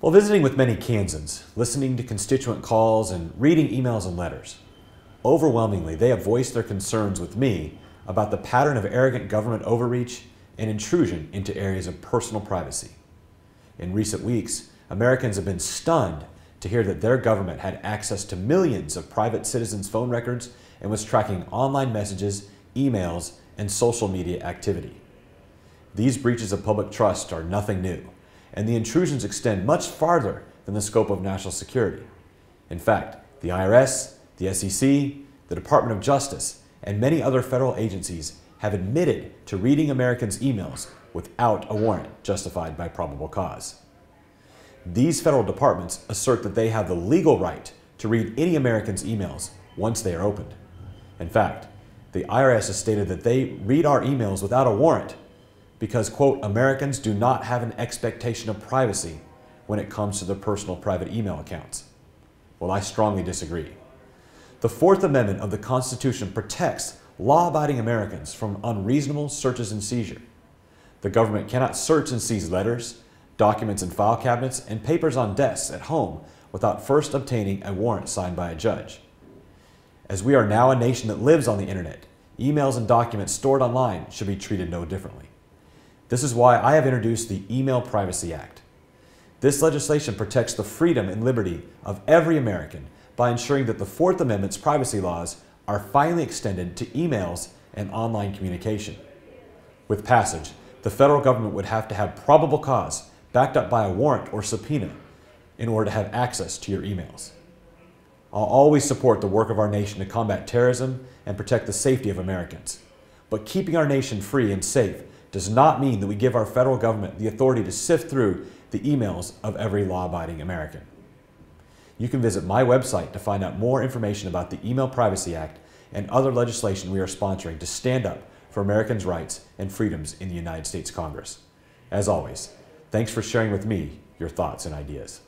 While visiting with many Kansans, listening to constituent calls, and reading emails and letters, overwhelmingly they have voiced their concerns with me about the pattern of arrogant government overreach and intrusion into areas of personal privacy. In recent weeks, Americans have been stunned to hear that their government had access to millions of private citizens' phone records and was tracking online messages, emails, and social media activity. These breaches of public trust are nothing new, and the intrusions extend much farther than the scope of national security. In fact, the IRS, the SEC, the Department of Justice, and many other federal agencies have admitted to reading Americans' emails without a warrant justified by probable cause. These federal departments assert that they have the legal right to read any American's emails once they are opened. In fact, the IRS has stated that they read our emails without a warrant because, quote, Americans do not have an expectation of privacy when it comes to their personal private email accounts. Well, I strongly disagree. The Fourth Amendment of the Constitution protects law-abiding Americans from unreasonable searches and seizure. The government cannot search and seize letters, documents in file cabinets, and papers on desks at home without first obtaining a warrant signed by a judge. As we are now a nation that lives on the internet, emails and documents stored online should be treated no differently. This is why I have introduced the Email Privacy Act. This legislation protects the freedom and liberty of every American by ensuring that the Fourth Amendment's privacy laws are finally extended to emails and online communication. With passage, the federal government would have to have probable cause backed up by a warrant or subpoena in order to have access to your emails. I'll always support the work of our nation to combat terrorism and protect the safety of Americans. But keeping our nation free and safe does not mean that we give our federal government the authority to sift through the emails of every law-abiding American. You can visit my website to find out more information about the Email Privacy Act and other legislation we are sponsoring to stand up for Americans' rights and freedoms in the United States Congress. As always, thanks for sharing with me your thoughts and ideas.